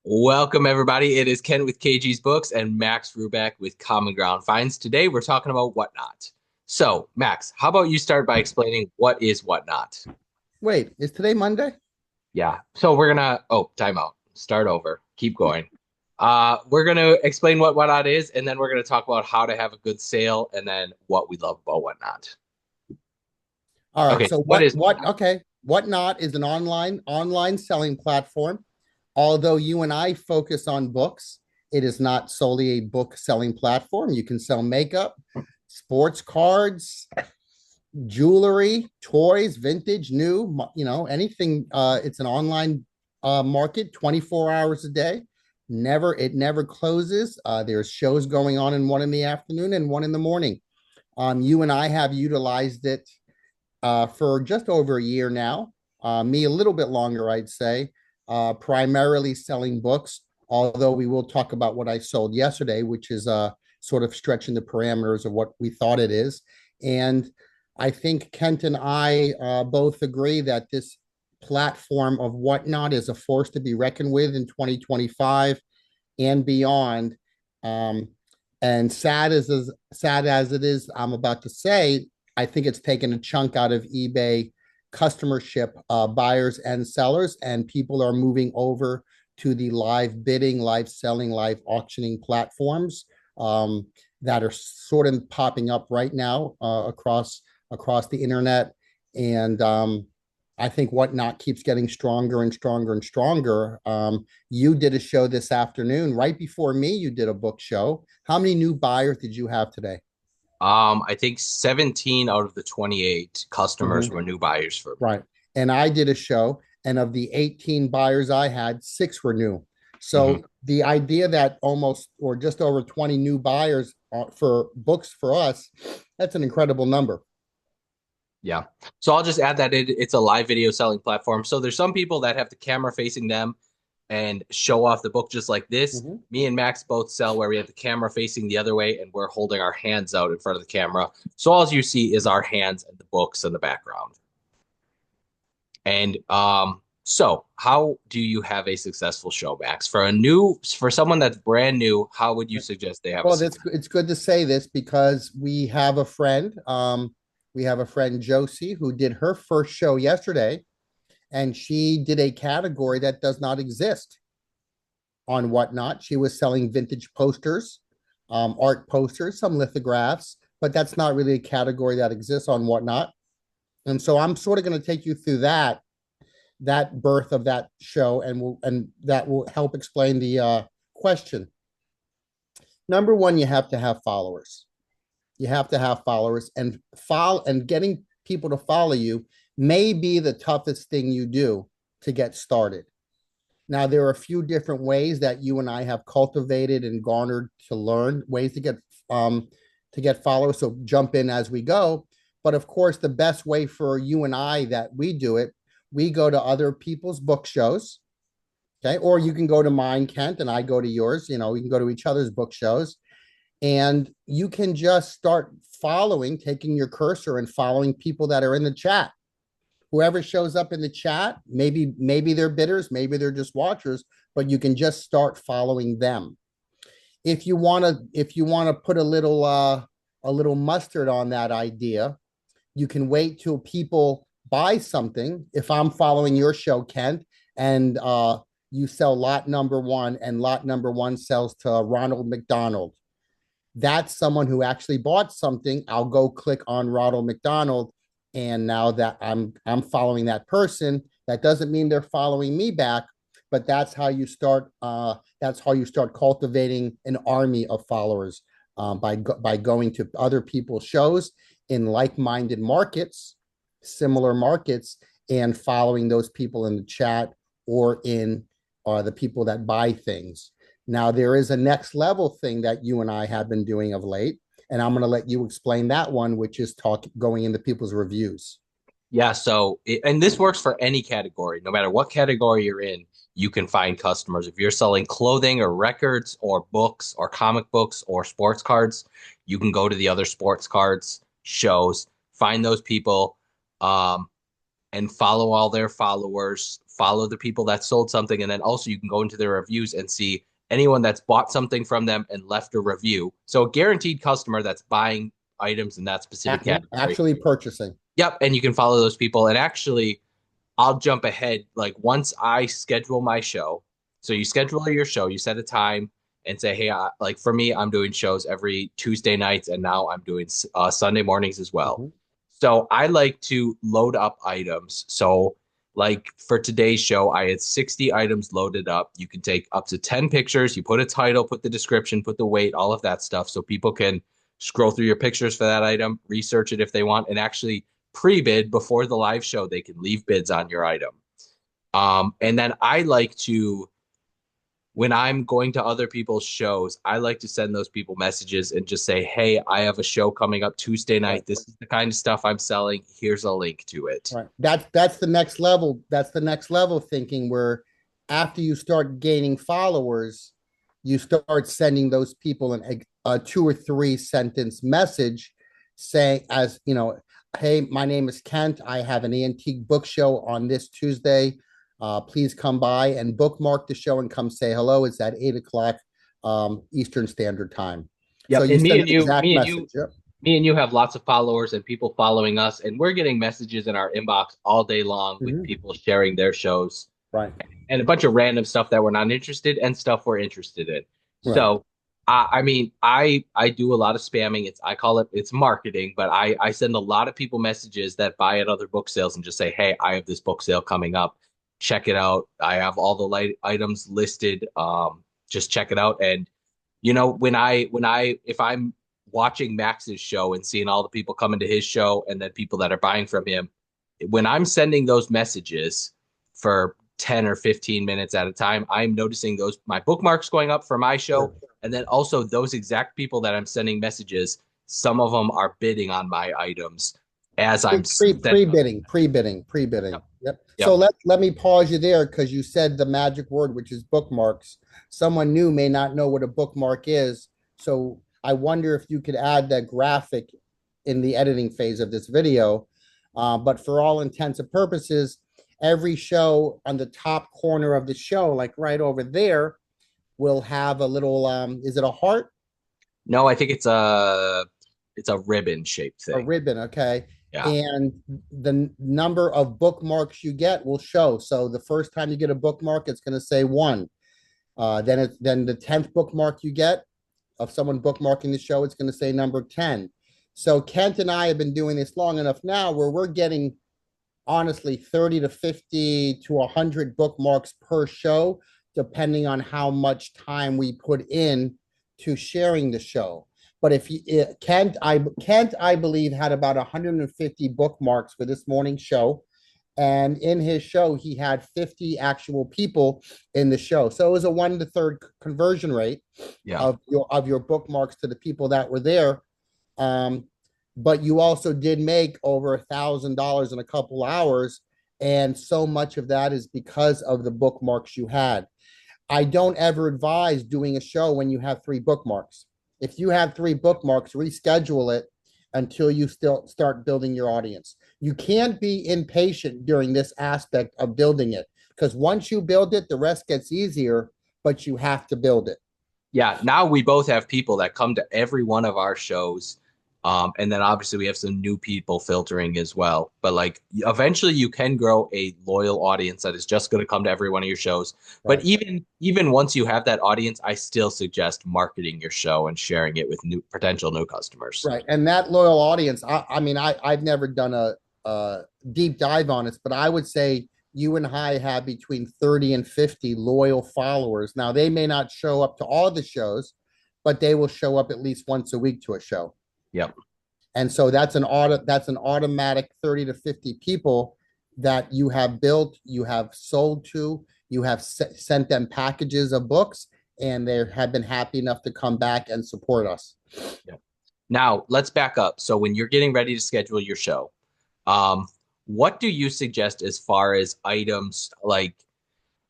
Welcome, everybody. It is Ken with KG's Books and Max Rubeck with Common Ground Finds. Today, we're talking about WhatNot. So, Max, how about you start by explaining what is WhatNot? Wait, is today Monday? Yeah. So we're gonna. Oh, time out. Start over. Keep going. We're gonna explain what WhatNot is, and then we're gonna talk about how to have a good sale, and then what we love about WhatNot. All right. Okay. So What what is what WhatNot? okay. Whatnot is an online selling platform. Although you and I focus on books, it is not solely a book selling platform. You can sell makeup, sports cards, jewelry, toys, vintage, new, anything. It's an online market 24 hours a day. It never closes. There's shows going on in one in the afternoon and one in the morning. You and I have utilized it for just over a year now. Me a little bit longer, I'd say. Primarily selling books, although we will talk about what I sold yesterday, which is sort of stretching the parameters of what we thought it is. And I think Kent and I both agree that this platform of Whatnot is a force to be reckoned with in 2025 and beyond. Um, and sad as it is, I'm about to say, I think it's taken a chunk out of eBay customership, buyers and sellers, and people are moving over to the live bidding, live selling, live auctioning platforms that are sort of popping up right now across the internet. And I think Whatnot keeps getting stronger and stronger and stronger. You did a show this afternoon, right before me. You did a book show. How many new buyers did you have today? I think 17 out of the 28 customers Mhm. were new buyers for me. Right. And I did a show, and of the 18 buyers I had, six were new. Mhm. So the idea that almost or just over 20 new buyers for books for us, that's an incredible number. Yeah. So I'll just add that it's a live video selling platform. So there's some people that have the camera facing them and show off the book just like this. Mhm. Me and Max both sell where we have the camera facing the other way and we're holding our hands out in front of the camera. So all you see is our hands and the books in the background. And so how do you have a successful show, Max? For someone that's brand new, how would you suggest they have a Well, that's success? it's good to say this because we have a friend. We have a friend Josie who did her first show yesterday, and she did a category that does not exist on Whatnot. She was selling vintage posters, art posters, some lithographs, but that's not really a category that exists on Whatnot. And so I'm sort of going to take you through that birth of that show, and that will help explain the question. Number one, you have to have followers. You have to have followers, and follow and getting people to follow you may be the toughest thing you do to get started. Now, there are a few different ways that you and I have cultivated and garnered to learn ways to get followers. So jump in as we go. But of course, the best way for you and I that we do it, we go to other people's book shows. Okay. Or you can go to mine, Kent, and I go to yours. We can go to each other's book shows, and you can just start taking your cursor and following people that are in the chat. Whoever shows up in the chat, maybe they're bidders, maybe they're just watchers, but you can just start following them. If you want to put a little mustard on that idea, you can wait till people buy something. If I'm following your show, Kent, and you sell lot number one, and lot number one sells to Ronald McDonald, that's someone who actually bought something. I'll go click on Ronald McDonald, and now that I'm following that person, that doesn't mean they're following me back, but that's how you start. That's how you start cultivating an army of followers, by going to other people's shows in like-minded markets, similar markets, and following those people in the chat or in the people that buy things. Now, there is a next level thing that you and I have been doing of late, and I'm going to let you explain that one, which is going into people's reviews. Yeah, and this works for any category. No matter what category you're in, you can find customers. If you're selling clothing or records or books or comic books or sports cards, you can go to the other sports cards shows, find those people, um, and follow all their followers, follow the people that sold something, and then also you can go into their reviews and see anyone that's bought something from them and left a review. So a guaranteed customer that's buying items in that specific category. Actually purchasing. Yep, and you can follow those people. And actually, I'll jump ahead. Like once I schedule my show, so you schedule your show, you set a time and say, hey, like for me, I'm doing shows every Tuesday nights, and now I'm doing Sunday mornings as well. Mhm. So I like to load up items. So like for today's show, I had 60 items loaded up. You can take up to 10 pictures. You put a title, put the description, put the weight, all of that stuff. So people can scroll through your pictures for that item, research it if they want, and actually pre-bid before the live show. They can leave bids on your item. And then I like to, when I'm going to other people's shows, I like to send those people messages and just say, hey, I have a show coming up Tuesday Right. night. This is the kind of stuff I'm selling. Here's a link to it. Right. That's the next level. That's the next level thinking where after you start gaining followers, you start sending those people a 2 or 3 sentence message saying, as you know, hey, my name is Kent. I have an antique book show on this Tuesday. Please come by and bookmark the show and come say hello. It's at 8 o'clock Eastern Standard Time. So Yep. you And send the exact message. Yep. me and you have lots of followers and people following us, and we're getting messages in our inbox all day long with Mhm. people sharing their shows Right. and a bunch of random stuff that we're not interested and stuff we're interested in. Right. So, I mean, I do a lot of spamming. I call it it's marketing, but I send a lot of people messages that buy at other book sales and just say, hey, I have this book sale coming up. Check it out. I have all the light items listed. Just check it out. And if I'm watching Max's show and seeing all the people coming to his show and then people that are buying from him, when I'm sending those messages for 10 or 15 minutes at a time, I'm noticing those my bookmarks going up for my Sure. show. And then also those exact people that I'm sending messages, some of them are bidding on my items as I'm sending them. Pre-bidding. Yep. Yep. So Yep. let me pause you there because you said the magic word, which is bookmarks. Someone new may not know what a bookmark is. So I wonder if you could add that graphic in the editing phase of this video. But for all intents and purposes, every show on the top corner of the show, like right over there, will have a little is it a heart? No, I think it's a ribbon shaped A thing. ribbon, okay. Yeah. And the number of bookmarks you get will show. So the first time you get a bookmark, it's going to say one. Then the 10th bookmark you get of someone bookmarking the show, it's going to say number 10. So Kent and I have been doing this long enough now where we're getting honestly 30 to 50 to 100 bookmarks per show, depending on how much time we put in to sharing the show. But if you Kent, I believe, had about 150 bookmarks for this morning's show. And in his show, he had 50 actual people in the show. So it was a 1 to 3 conversion rate Yeah. of your bookmarks to the people that were there. Um, but you also did make over $1,000 in a couple hours, and so much of that is because of the bookmarks you had. I don't ever advise doing a show when you have 3 bookmarks. If you have 3 bookmarks, reschedule it until you still start building your audience. You can't be impatient during this aspect of building it because once you build it, the rest gets easier, but you have to build it. Yeah, now we both have people that come to every one of our shows. And then obviously we have some new people filtering as well. But like eventually you can grow a loyal audience that is just going to come to every one of your shows. But Right. even once you have that audience, I still suggest marketing your show and sharing it with new potential new customers. Right. And that loyal audience, I mean, I've never done a deep dive on it, but I would say you and I have between 30 and 50 loyal followers. Now, they may not show up to all the shows, but they will show up at least once a week to a show. Yep. And so that's an automatic 30 to 50 people that you have built, you have sold to, you have sent them packages of books, and they have been happy enough to come back and support us. Yep. Now let's back up. So when you're getting ready to schedule your show, um, what do you suggest as far as items like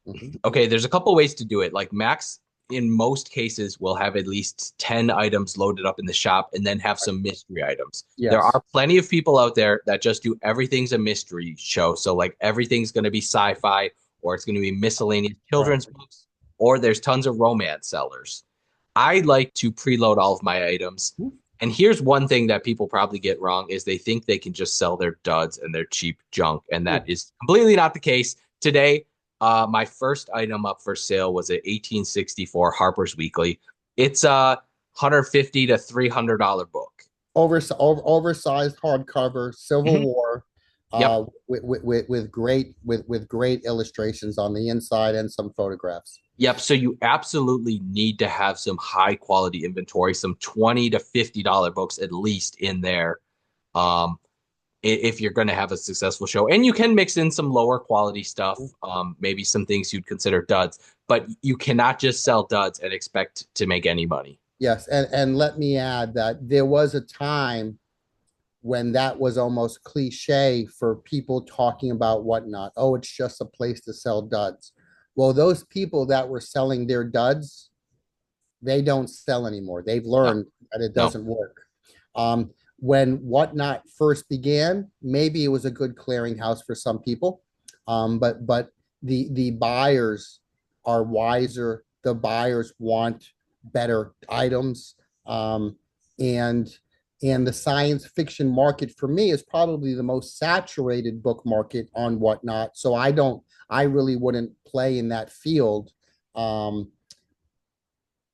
Mhm. okay, there's a couple ways to do it. Like Max, in most cases will have at least 10 items loaded up in the shop and then have some mystery items. There Yes. are plenty of people out there that just do everything's a mystery show. So like everything's going to be sci-fi or it's going to be miscellaneous Right. children's books or there's tons of romance sellers. I like to preload all of my items. And here's one thing that people probably get wrong is they think they can just sell their duds and their cheap junk, and that is completely not the case. Today, my first item up for sale was an 1864 Harper's Weekly. It's a $150 to $300 book. Oversized hardcover Civil Mhm. War, Yep. with great illustrations on the inside and some photographs. Yep. So you absolutely need to have some high quality inventory, some $20 to $50 books at least in there. Um, if you're going to have a successful show. And you can mix in some lower quality stuff, maybe some things you'd consider duds, but you cannot just sell duds and expect to make any money. Yes, and let me add that there was a time when that was almost cliche for people talking about whatnot. Oh, it's just a place to sell duds. Well, those people that were selling their duds, they don't sell anymore. They've No, learned that it no. doesn't work. When whatnot first began, maybe it was a good clearinghouse for some people, but the buyers are wiser. The buyers want better items, and and the science fiction market for me is probably the most saturated book market on whatnot. So I really wouldn't play in that field. Um,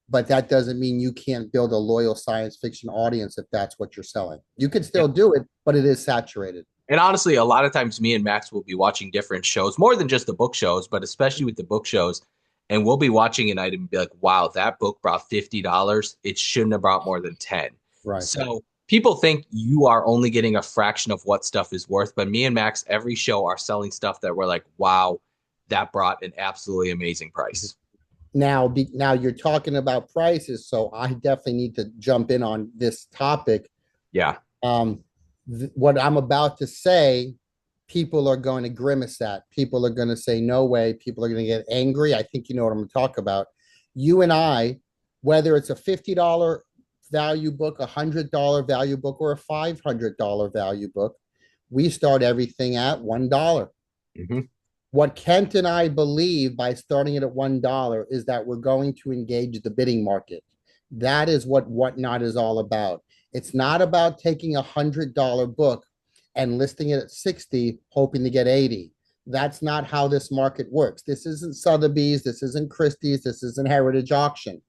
but that doesn't mean you can't build a loyal science fiction audience if that's what you're selling. You can Yeah. still do it, but it is saturated. And honestly, a lot of times me and Max will be watching different shows, more than just the book shows, but especially with the book shows. And we'll be watching an item and be like, wow, that book brought $50. It shouldn't have brought more than 10. Right. So people think you are only getting a fraction of what stuff is worth. But me and Max, every show are selling stuff that we're like, wow, that brought an absolutely amazing price. Now you're talking about prices, so I definitely need to jump in on this topic. Yeah. Um, what I'm about to say, people are going to grimace at. People are going to say, no way. People are going to get angry. I think you know what I'm going to talk about. You and I, whether it's a $50 value book, $100 value book, or a $500 value book, we start everything at $1. Hmm. What Kent and I believe by starting it at $1 is that we're going to engage the bidding market. That is what whatnot is all about. It's not about taking $100 book and listing it at 60, hoping to get 80. That's not how this market works. This isn't Sotheby's, this isn't Christie's, this isn't Heritage Auction.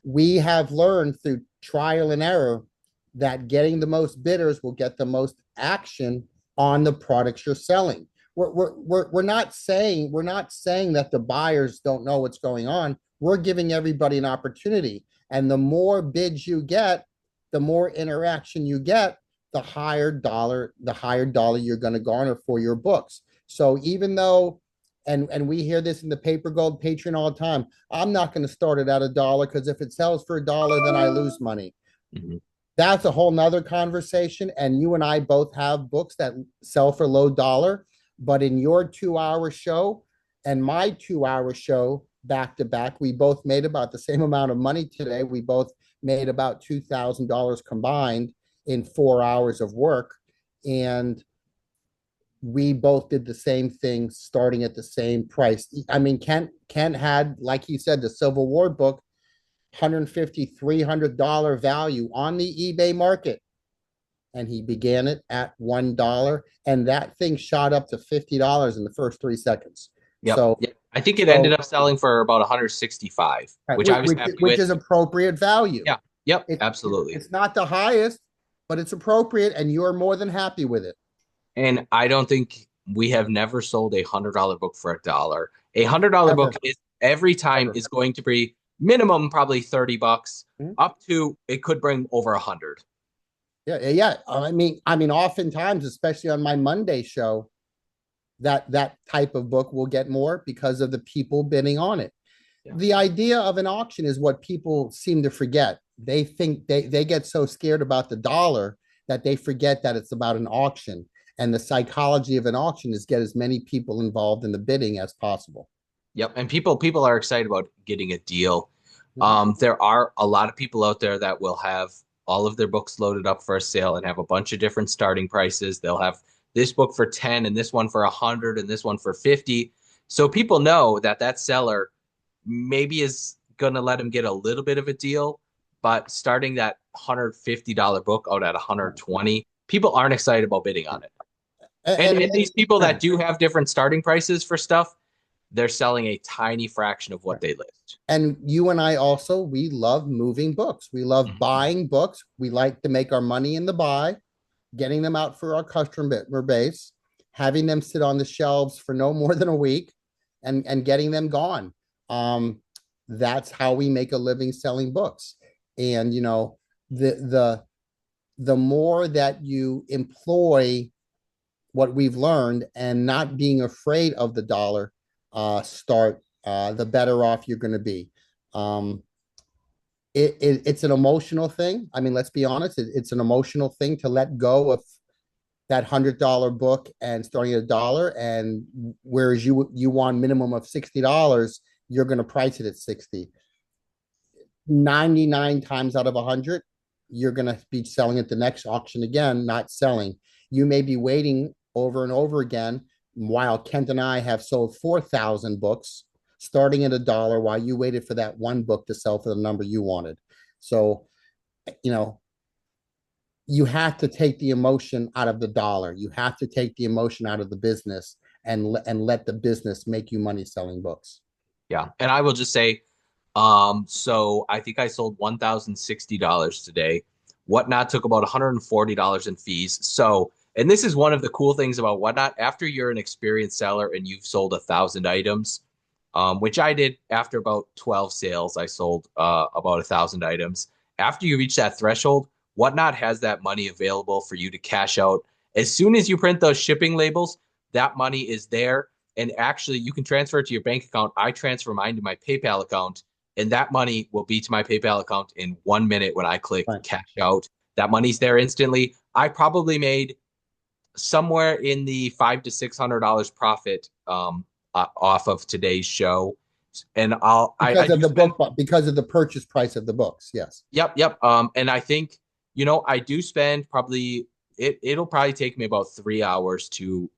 We have learned through trial and error that getting the most bidders will get the most action on the products you're selling. We're not saying that the buyers don't know what's going on. We're giving everybody an opportunity, and the more bids you get, the more interaction you get, the higher dollar you're going to garner for your books. So even though, and we hear this in the Paper Gold Patreon all the time, I'm not going to start it at $1 because if it sells for $1, then I lose money. Hmm. That's a whole nother conversation. And you and I both have books that sell for low dollar. But in your 2 hour show and my 2 hour show back to back, we both made about the same amount of money today. We both made about $2,000 combined in 4 hours of work. And we both did the same thing starting at the same price. I mean, Kent had, like he said, the Civil War book, $150, $300 value on the eBay market. And he began it at $1. And that thing shot up to $50 in the first 3 seconds. Yep. So, Yep. I think it ended so up selling for about 165, right, which I was happy which with. is appropriate value. Yeah. Yep. It, Absolutely. it's not the highest, but it's appropriate, and you're more than happy with it. And I don't think we have never sold $100 book for $1. $100 Ever, book is every time ever. is going to be minimum probably $30, Mhm. up to it could bring over 100. Yeah. I mean, oftentimes, especially on my Monday show, that type of book will get more because of the people bidding on it. Yeah. The idea of an auction is what people seem to forget. They think they get so scared about the dollar that they forget that it's about an auction. And the psychology of an auction is get as many people involved in the bidding as possible. Yep. And people are excited about getting a deal. There are a lot of people out there that will have all of their books loaded up for a sale and have a bunch of different starting prices. They'll have this book for 10 and this one for 100 and this one for 50. So people know that that seller maybe is going to let them get a little bit of a deal, but starting that $150 book out at 120, people aren't excited about bidding on it. And these people that And do have different starting prices for stuff, they're selling a tiny fraction of what they list. and you and I also, we love moving books. We love Mhm. buying books. We like to make our money in the buy, getting them out for our customer base, having them sit on the shelves for no more than a week, and getting them gone. Um, that's how we make a living selling books. And the more that you employ what we've learned and not being afraid of the dollar the better off you're going to be. Um, it's an emotional thing. I mean, let's be honest, it's an emotional thing to let go of that $100 book and starting at a dollar. And whereas you want minimum of $60, you're going to price it at 60. 99 times out of 100, you're going to be selling at the next auction again, not selling. You may be waiting over and over again while Kent and I have sold 4,000 books starting at a dollar while you waited for that one book to sell for the number you wanted. So, you know, you have to take the emotion out of the dollar. You have to take the emotion out of the business and let the business make you money selling books. Yeah. And I will just say, so I think I sold $1,060 today. Whatnot took about $140 in fees. So, and this is one of the cool things about Whatnot. After you're an experienced seller and you've sold 1,000 items, which I did after about 12 sales, I sold about 1,000 items. After you reach that threshold, Whatnot has that money available for you to cash out. As soon as you print those shipping labels, that money is there. And actually, you can transfer it to your bank account. I transfer mine to my PayPal account, and that money will be to my PayPal account in 1 minute when I click Right. cash out. That money's there instantly. I probably made somewhere in the $500 to $600 profit off of today's show. And I Because of do the spend. book, because of the purchase price of the books. Yes. Yep, yep. And I think, I do spend probably it'll probably take me about 3 hours to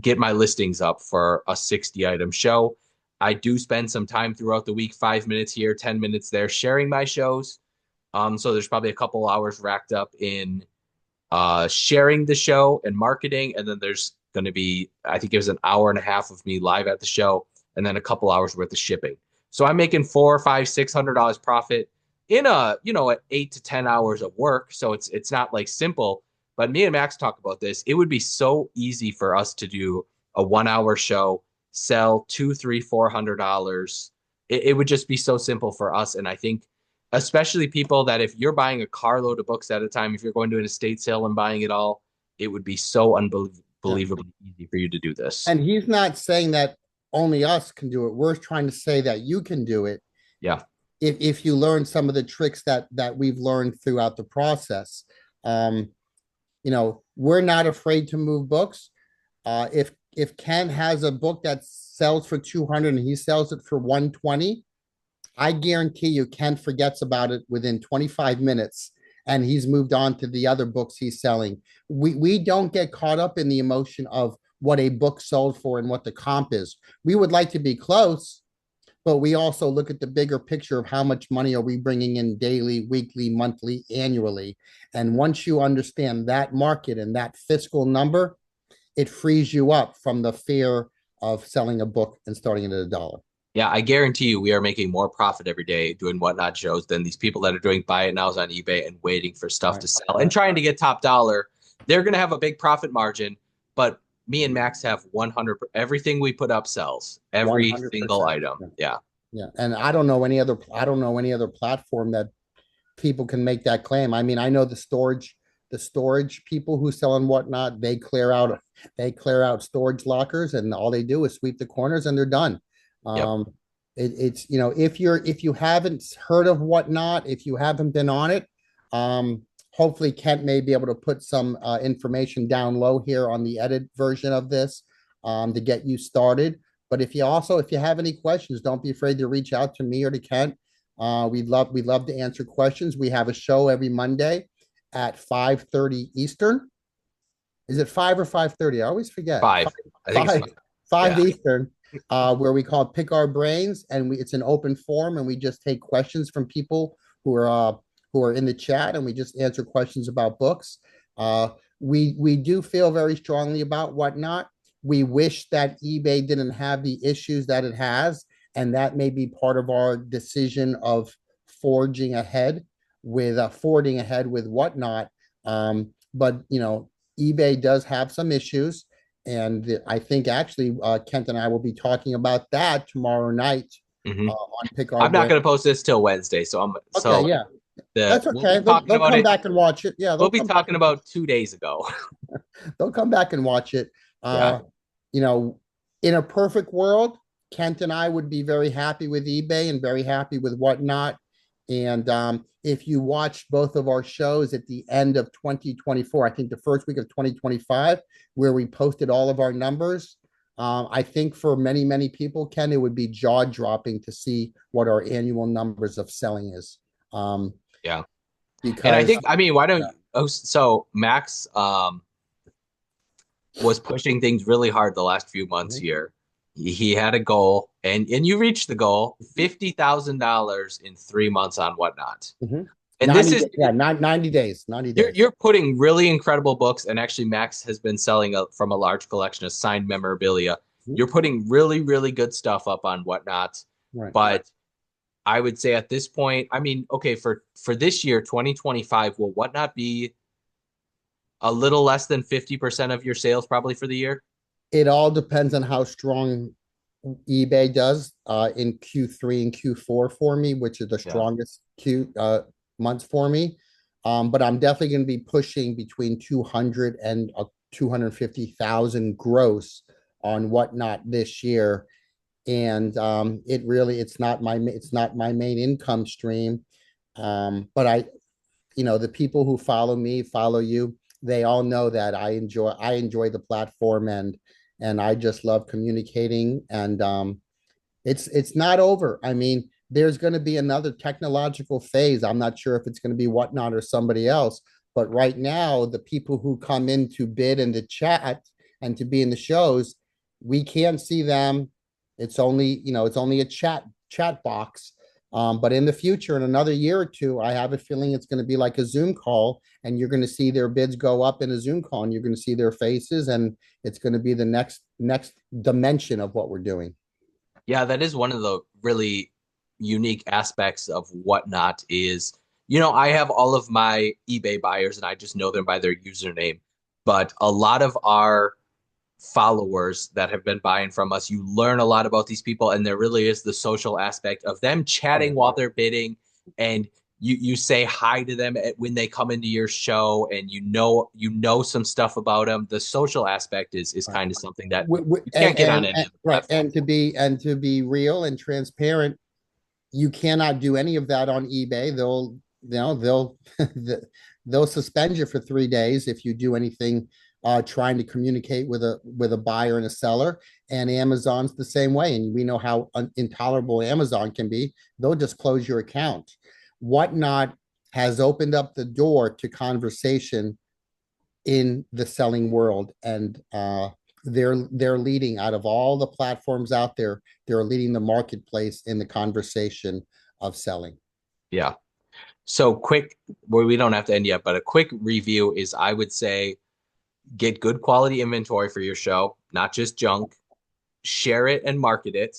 get my listings up for a 60 item show. I do spend some time throughout the week, 5 minutes here, 10 minutes there, sharing my shows. So there's probably a couple hours racked up in sharing the show and marketing. And then there's going to be, I think it was an hour and a half of me live at the show, and then a couple hours worth of shipping. So I'm making four, five, $600 profit in at 8 to 10 hours of work. So it's not like simple. But me and Max talk about this. It would be so easy for us to do a 1 hour show, sell two, three, $400. It would just be so simple for us. And I think especially people that if you're buying a carload of books at a time, if you're going to an estate sale and buying it all, it would be so Yeah. unbelievably easy for you to do this. And he's not saying that only us can do it. We're trying to say that you can do it Yeah. if you learn some of the tricks that we've learned throughout the process. Um, we're not afraid to move books. If Ken has a book that sells for 200 and he sells it for 120, I guarantee you Ken forgets about it within 25 minutes and he's moved on to the other books he's selling. We don't get caught up in the emotion of what a book sold for and what the comp is. We would like to be close, but we also look at the bigger picture of how much money are we bringing in daily, weekly, monthly, annually. And once you understand that market and that fiscal number, it frees you up from the fear of selling a book and starting it at a dollar. Yeah, I guarantee you we are making more profit every day doing whatnot shows than these people that are doing buy it nows on eBay and waiting for stuff Right. to sell and Right. trying to get top dollar. They're going to have a big profit margin, but me and Max have 100 everything we put up sells. Every single 100%. item. Yeah. Yeah. Yeah. And I don't know any other platform that people can make that claim. I mean, I know the storage people who sell and whatnot, they clear out storage lockers and all they do is sweep the corners and they're done. Yep. It's if you haven't heard of whatnot, if you haven't been on it, hopefully Kent may be able to put some information down low here on the edit version of this to get you started. But if you have any questions, don't be afraid to reach out to me or to Kent. We'd love to answer questions. We have a show every Monday at 5:30 Eastern. Is it 5 or 5:30? I always forget. Five. I think it's Five, five. five Yeah. Eastern, where we call it Pick Our Brains, and it's an open forum, and we just take questions from people who are in the chat, and we just answer questions about books. Uh, we do feel very strongly about Whatnot. We wish that eBay didn't have the issues that it has, and that may be part of our decision of forging ahead with Whatnot. But eBay does have some issues, and I think actually Kent and I will be talking about that tomorrow night Hmm. on Pick Our I'm not Brain. going to post this till Wednesday, so Okay, yeah, the that's we'll be okay. talking They'll about come it. back and watch it. Yeah, We'll be talking about 2 days ago. they'll come back and watch it. Yeah. Uh, you know, in a perfect world, Kent and I would be very happy with eBay and very happy with Whatnot. And if you watch both of our shows at the end of 2024, I think the first week of 2025, where we posted all of our numbers, I think for many, many people, Ken, it would be jaw dropping to see what our annual numbers of selling is. Um, Yeah. And I because think, I mean, why don't oh, so Max was pushing things really hard the last few months Mhm. here. He had a goal, and you reached the goal, $50,000 in 3 months on Whatnot. Mhm. And this 90, is yeah, 90 days, 90 days. you're putting really incredible books, and actually Max has been selling from a large collection of signed memorabilia. Mhm. You're putting really, really good stuff up on Whatnot, Right. but I would say at this point, I mean, okay, for this year, 2025, will Whatnot be a little less than 50% of your sales probably for the year? It all depends on how strong eBay does in Q3 and Q4 for me, which is the Yeah. strongest months for me. But I'm definitely going to be pushing between 200 and 250,000 gross on Whatnot this year. And it's not my main income stream. But the people who follow me, follow you, they all know that I enjoy the platform, and I just love communicating, and it's not over. I mean, there's going to be another technological phase. I'm not sure if it's going to be Whatnot or somebody else, but right now, the people who come in to bid and to chat and to be in the shows, we can't see them. It's only a chat box. But in the future, in another year or two, I have a feeling it's going to be like a Zoom call, and you're going to see their bids go up in a Zoom call, and you're going to see their faces, and it's going to be the next dimension of what we're doing. Yeah, that is one of the really unique aspects of Whatnot is, I have all of my eBay buyers and I just know them by their username. But a lot of our followers that have been buying from us, you learn a lot about these people, and there really is the social aspect of them Oh, chatting yeah. while they're bidding, and you say hi to them when they come into your show, and you know some stuff about them. The social aspect is Right. kind of something that you And, can't get on and, any and other right, platform. and to be real and transparent, you cannot do any of that on eBay. They'll suspend you for 3 days if you do anything trying to communicate with a buyer and a seller. And Amazon's the same way, and we know how intolerable Amazon can be. They'll just close your account. Whatnot has opened up the door to conversation in the selling world, and they're leading out of all the platforms out there. They're leading the marketplace in the conversation of selling. Yeah. So quick, where we don't have to end yet, but a quick review is I would say get good quality inventory for your show, not just junk. Share it and market it.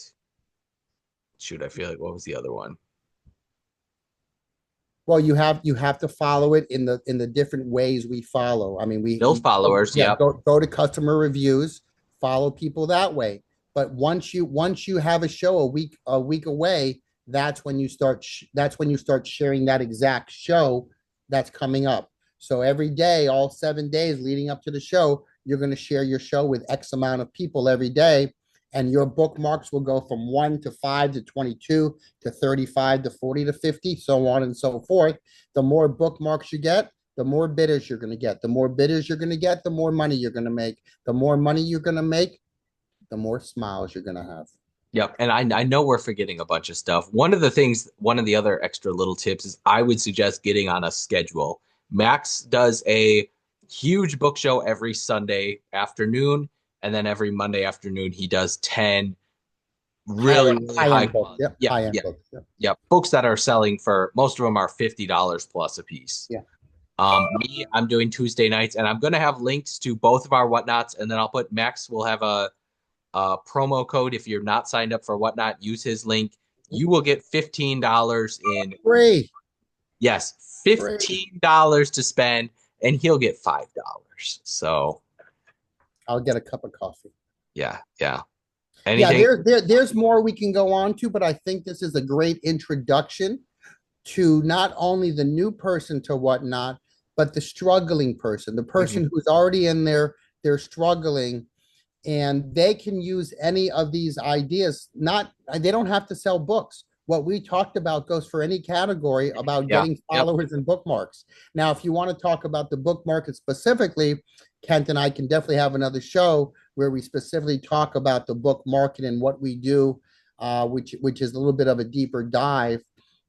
Shoot, I feel like what was the other one? Well, you have to follow it in the different ways we follow. I mean, Build followers. yeah, Yep. go to customer reviews, follow people that way. But once you have a show a week away, that's when you start sharing that exact show that's coming up. So every day, all 7 days leading up to the show, you're going to share your show with X amount of people every day, and your bookmarks will go from 1 to 5 to 22 to 35 to 40 to 50, so on and so forth. The more bookmarks you get, the more bidders you're going to get. The more bidders you're going to get, the more money you're going to make. The more money you're going to make, the more smiles you're going to have. Yep. And I know we're forgetting a bunch of stuff. One of the things, one of the other extra little tips is I would suggest getting on a schedule. Max does a huge book show every Sunday afternoon, and then every Monday afternoon he does 10 really, really High high end books. quality. Yep. Yeah, High end yeah, books. Yep. yeah. Books that are selling for most of them are $50 plus a piece. Yeah. Me, I'm doing Tuesday nights, and I'm gonna have links to both of our whatnots, and then I'll put Max will have a promo code. If you're not signed up for Whatnot, use his link. You will get $15 in, Free. yes, Free. $15 to spend, and he'll get $5. So I'll get a cup of coffee. yeah, yeah. Yeah, Anything? there's more we can go on to, but I think this is a great introduction to not only the new person to Whatnot, but the struggling person, the Mhm. person who's already in there, they're struggling, and they can use any of these ideas. Not they don't have to sell books. What we talked about goes for any category about Yeah, getting yep. followers and bookmarks. Now, if you want to talk about the book market specifically, Kent and I can definitely have another show where we specifically talk about the book market and what we do, which is a little bit of a deeper dive.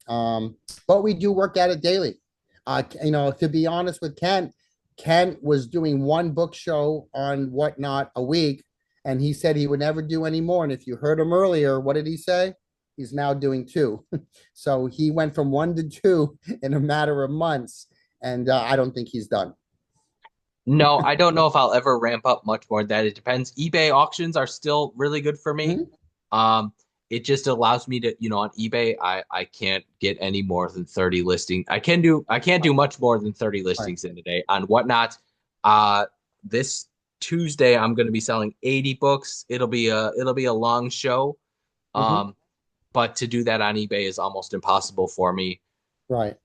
But we do work at it daily. To be honest with Kent, Kent was doing one book show on Whatnot a week, and he said he would never do any more. And if you heard him earlier, what did he say? He's now doing two. So he went from one to two in a matter of months, and I don't think he's done. No, I don't know if I'll ever ramp up much more than that. It depends. eBay auctions are still really good for me. Mhm. Um, it just allows me to, on eBay, I can't get any more than 30 listings. I can't do much more than 30 Right. listings in a day. On Whatnot, uh this Tuesday I'm going to be selling 80 books. It'll be a long show. Mhm. Um, but to do that on eBay is almost impossible for me. Right.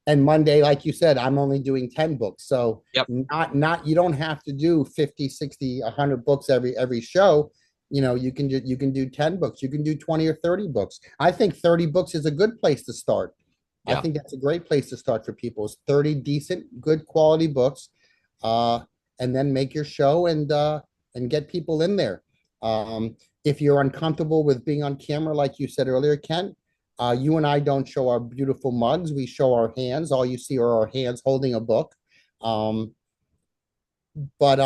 And Monday, like you said, I'm only doing 10 books. So Yep. not you don't have to do 50, 60, 100 books every show. You can do 10 books, you can do 20 or 30 books. I think 30 books is a good place to start. I Yeah. think that's a great place to start for people. Is 30 decent, good quality books, uh, and then make your show and get people in there. If you're uncomfortable with being on camera, like you said earlier, Ken, you and I don't show our beautiful mugs. We show our hands. All you see are our hands holding a book. Um, but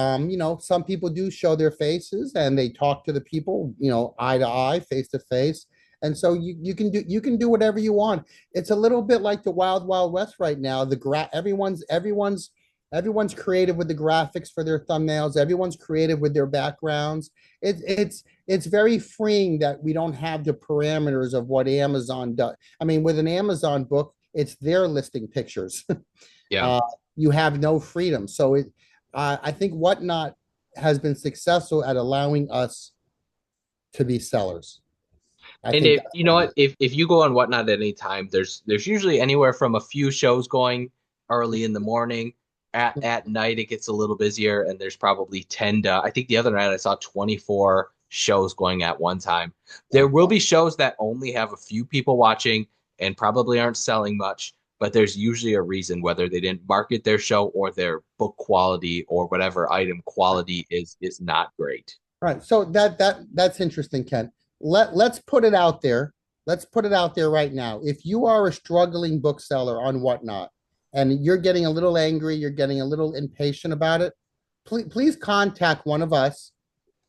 some people do show their faces and they talk to the people, eye to eye, face to face. And so you can do whatever you want. It's a little bit like the Wild Wild West right now. Everyone's creative with the graphics for their thumbnails. Everyone's creative with their backgrounds. It's very freeing that we don't have the parameters of what Amazon does. I mean, with an Amazon book, it's their listing pictures. Yeah. uh, you have no freedom. I think Whatnot has been successful at allowing us to be sellers. I And think if that's you what know it what, is. if you go on Whatnot at any time, there's usually anywhere from a few shows going early in the morning. At night it gets a little busier, and there's probably 10 to, I think the other night I saw 24 shows going at one time. Yeah. There will be shows that only have a few people watching and probably aren't selling much, but there's usually a reason, whether they didn't market their show or their book quality or whatever item quality is not great. Right. So that's interesting, Ken. Let's put it out there. Let's put it out there right now. If you are a struggling bookseller on Whatnot and you're getting a little angry, you're getting a little impatient about it, please contact one of us,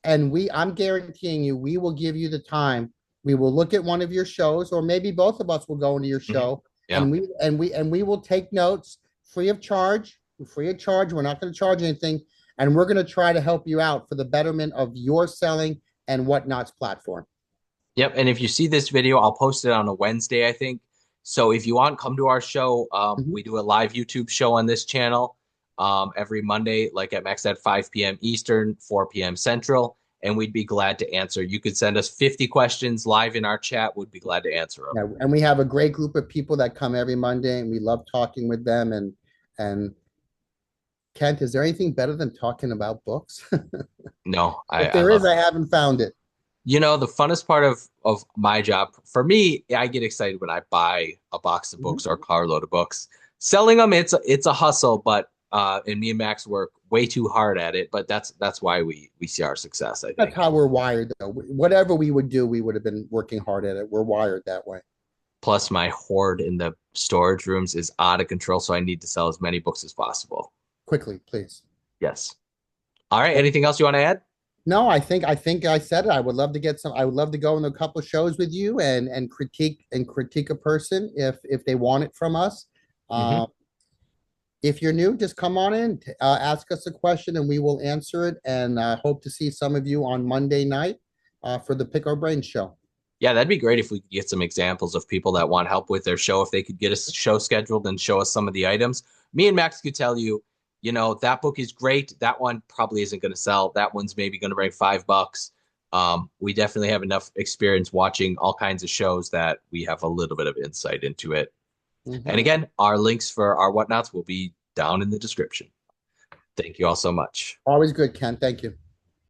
and I'm guaranteeing you we will give you the time. We will look at one of your shows, or maybe both of us will go into your Mhm. show, Yeah. and we will take notes free of charge. Free of charge. We're not going to charge anything, and we're going to try to help you out for the betterment of your selling and Whatnot's platform. Yep. And if you see this video, I'll post it on a Wednesday, I think. So if you want, come to our show. Mhm. We do a live YouTube show on this channel every Monday, like at max at 5 p.m. Eastern, 4 p.m. Central, and we'd be glad to answer. You could send us 50 questions live in our chat. We'd be glad to answer them. Yeah, and we have a great group of people that come every Monday, and we love talking with them. And Kent, is there anything better than talking about books? No, If I there love is, it. I haven't found it. The funnest part of my job for me, I get excited when I buy a box of Mhm. books or a carload of books. Selling them, it's a hustle, but and me and Max work way too hard at it, but that's why we see our success, I That's think. how we're wired, though. Whatever we would do, we would have been working hard at it. We're wired that way. Plus, my hoard in the storage rooms is out of control, so I need to sell as many books as possible. Quickly, please. Yes. All right. Anything else you want to add? No, I think I said it. I would love to get some. I would love to go in a couple of shows with you and critique a person if they want it from us. Hmm. Um, if you're new, just come on in, ask us a question, and we will answer it. And hope to see some of you on Monday night for the Pick Our Brains show. Yeah, that'd be great if we could get some examples of people that want help with their show. If they could get a show scheduled and show us some of the items. Me and Max could tell you, that book is great. That one probably isn't going to sell. That one's maybe going to bring $5. We definitely have enough experience watching all kinds of shows that we have a little bit of insight into it. And Mhm. again, our links for our whatnots will be down in the description. Thank you all so much. Always good, Ken. Thank you.